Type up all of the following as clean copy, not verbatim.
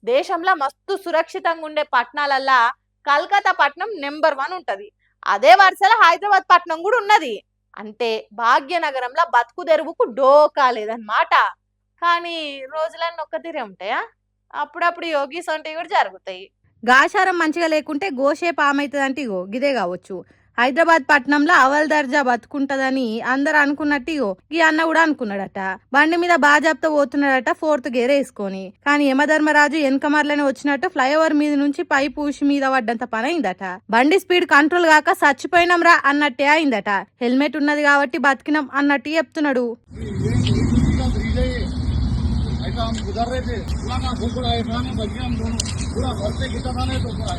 దేశంలో మస్తు సురక్షితంగా ఉండే పట్టణాలల్లా కల్కత్తా పట్నం నెంబర్ 1 ఉంటది. అదే వరుసలో హైదరాబాద్ పట్నం కూడా ఉన్నది. అంటే భాగ్యనగరంలో బతుకు తెరువుకు డోకా లేదన్నమాట. కానీ రోజులన్నీ ఒక్క తీరే ఉంటాయా? అప్పుడప్పుడు యోగీస్ అంటే కూడా జరుగుతాయి. గాచారం మంచిగా లేకుంటే గోషేపు ఆమైతుందంటే ఇగో గిదే కావచ్చు. హైదరాబాద్ పట్నంలో అవల్ దర్జా బతుకుంటదని అందరు అనుకున్నట్టు ఇగో ఈ అన్న కూడా అనుకున్నాడట. బండి మీద బాజాబ్తో పోతున్నాడట 4th గేర్ వేసుకొని. కానీ యమధర్మరాజు వెనకమర్లని వచ్చినట్టు ఫ్లైఓవర్ మీద నుంచి పై పూసి మీద పడ్డంత పని అయిందట. బండి స్పీడ్ కంట్రోల్ కాక చచ్చిపోయినాం రా అన్నట్టే అయిందట. హెల్మెట్ ఉన్నది కాబట్టి బతికినాం అన్నట్టు చెప్తున్నాడు. ऐसा हम गुजर रहे थे पूरा ना पूरा ऐसा में बच गया हम दोनों पूरा घर से गिरा था नहीं तो पूरा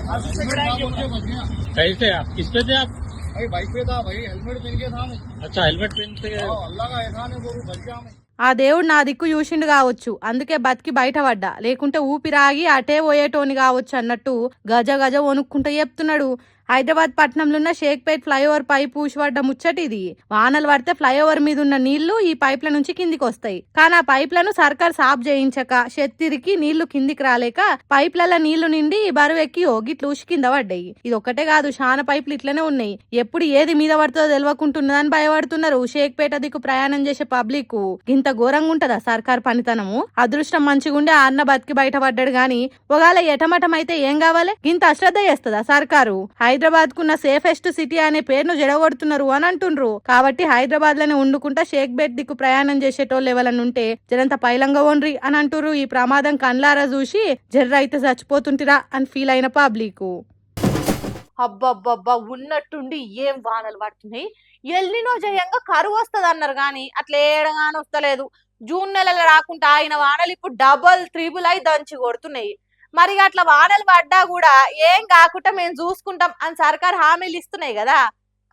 बच गया। कैसे आप किस पे थे आप? भाई बाइक पे था भाई हेलमेट पहन के था मैं। अच्छा हेलमेट पहन के अल्लाह का एहसान है वो बच गया मैं। ఆ దేవుడు నా దిక్కు చూసిండు కావచ్చు, అందుకే బతికి బయటపడ్డా, లేకుంటే ఊపిరాగి అటే పోయేటోని కావచ్చు అన్నట్టు గజ గజ వణుక్కుంటూ చెప్తున్నాడు. హైదరాబాద్ పట్టణంలో ఉన్న షేక్పేట్ ఫ్లైఓవర్ పై పూసిపడ్డ ముచ్చట ఇది. వానలు పడితే ఫ్లైఓవర్ మీద ఉన్న నీళ్లు ఈ పైప్ల నుంచి కిందికి వస్తాయి. కానీ ఆ పైప్లను సర్కార్ సాఫ్ చేయించక షెత్తిరికి నీళ్లు కిందికి రాలేక పైప్లలో నీళ్లు నిండి బరువెక్కి గిట్లు ఉసి కింద పడ్డాయి. ఇది ఒక్కటే కాదు, చాలా పైపులు ఇట్లనే ఉన్నాయి. ఎప్పుడు ఏది మీద పడుతుందో తెలియకుంటున్నదని భయపడుతున్నారు షేక్పేట దిక్కు ప్రయాణం చేసే పబ్లిక్. ఇంత ఘోరంగా ఉంటదా సర్కార్ పనితనము? అదృష్టం మంచిగుండే ఆ అన్న బతికి బయటపడ్డాడు గాని ఒకవేళ ఎటమటం అయితే ఏం కావాలి? ఇంత అశ్రద్ధ చేస్తుందా సర్కారు? హైదరాబాద్ కున్న సేఫెస్ట్ సిటీ అనే పేరును జడగొడుతున్నారు అని అంటుండ్రు. కాబట్టి హైదరాబాద్ లోనే ఉండుకుంటా షేక్పేట్ దిక్కు ప్రయాణం చేసేటోళ్ళు ఎవరన్నా ఉంటే జరంత పైలంగా ఓన్రి అని అంటుర్రు. ఈ ప్రమాదం కండ్లారా చూసి జర్ర అయితే చచ్చిపోతుంటిరా అని ఫీల్ అయిన పబ్లిక్. అబ్బబ్బబ్బా ఉన్నట్టుండి ఏం వానలు పడుతున్నాయి. ఎల్నినో జయంగా కరువు వస్తుంది అన్నారు కానీ అట్లా ఏడగానే వస్తలేదు. జూన్ నెలలో రాకుండా ఆయన వానలు ఇప్పుడు డబల్ త్రిబుల్ అయి దంచి కొడుతున్నాయి. మరి అట్లా వానలు పడ్డా కూడా ఏం కాకుండా మేము చూసుకుంటాం అని సర్కార్ హామీలు ఇస్తున్నాయి కదా.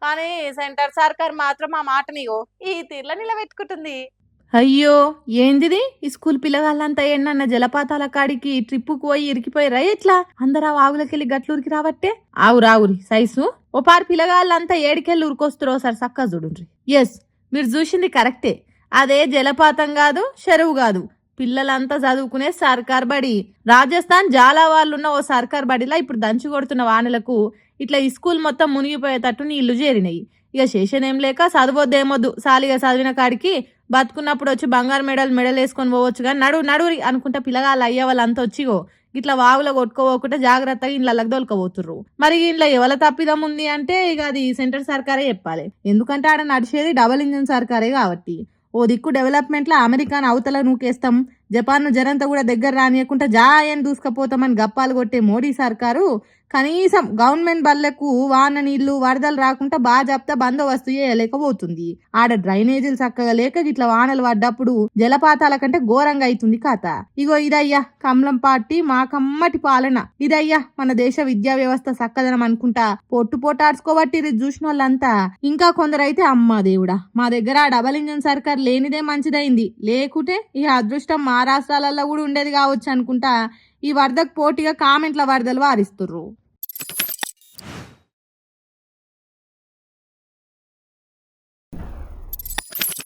కానీ సెంటర్ సర్కార్ మాత్రం ఆ మాటనిగో ఈ తీర్ల నిలబెట్టుకుంటుంది. అయ్యో ఏందిది, ఈ స్కూల్ పిల్లగాళ్ళంతా ఏంటన్న జలపాతాల కాడికి ట్రిప్పుకు పోయి ఇరికిపోయిరా ఎట్లా? అందరు ఆ వాగులకెళ్ళి గట్లూరికి రావట్టే. ఆవురి సైసు ఓ పారు పిల్లగాళ్ళంతా ఏడికెళ్ళి ఉరికొస్తురో సార్ సక్క చూడుండ్రి. ఎస్, మీరు చూసింది కరెక్టే. అదే జలపాతం కాదు, చెరువు కాదు, పిల్లలంతా చదువుకునే సర్కార్ బడి. రాజస్థాన్ జాలావాళ్ళున్న ఓ సర్కార్ బడిలా ఇప్పుడు దంచి కొడుతున్న వానలకు ఇట్లా ఈ స్కూల్ మొత్తం మునిగిపోయేటట్టు నీళ్లు చేరినాయి. ఇక శేషనేం లేక చదవొద్దేమొద్దు, సాలిగా చదివిన కాడికి బతుకున్నప్పుడు వచ్చి బంగారు మెడల్ వేసుకొని పోవచ్చు. కానీ నడురి అనుకుంటా పిల్లగాళ్ళు అయ్యే వాళ్ళంతా వచ్చిగో ఇట్లా వాగులో కొట్టుకోపోకుండా జాగ్రత్తగా ఇళ్ళకి దొలకపోతుర్రు. మరి ఇంట్లో ఎవరి తప్పిదం ఉంది అంటే ఇక అది సెంట్రల్ సర్కారే చెప్పాలి. ఎందుకంటే ఆడ నడిచేది డబుల్ ఇంజిన్ సర్కారే కాబట్టి. ఓ దిక్కు డెవలప్మెంట్ లో అమెరికాను అవతల నూకేస్తాం, జపాన్ ను జరంతా కూడా దగ్గర రానియకుండా జాయని దూసుకపోతామని గప్పాలు కొట్టే మోడీ సర్కారు కనీసం గవర్నమెంట్ బళ్లకు వాన నీళ్లు వరదలు రాకుండా బాజాప్తా బందోబస్తు చేయలేకపోతుంది. ఆడ డ్రైనేజీలు చక్కగా లేక ఇట్లా వానలు పడ్డప్పుడు జలపాతాల కంటే ఘోరంగా అవుతుంది కథ. ఇగో ఇదయ్యా కమలం పార్టీ మా కమ్మటి పాలన, ఇదయ్యా మన దేశ విద్యా వ్యవస్థ చక్కదనం అనుకుంటా పొట్టాడ్చుకోబట్టి ఇది చూసిన వాళ్ళంతా. ఇంకా కొందరైతే అమ్మా దేవుడా మా దగ్గర డబల్ ఇంజన్ సర్కార్ లేనిదే మంచిదైంది, లేకుంటే ఈ అదృష్టం మహారాష్ట్రాలలో కూడా ఉండేది కావచ్చు అనుకుంటా ఈ వరదకు పోటీగా కామెంట్ల వరదలు వారిస్తుర్రు.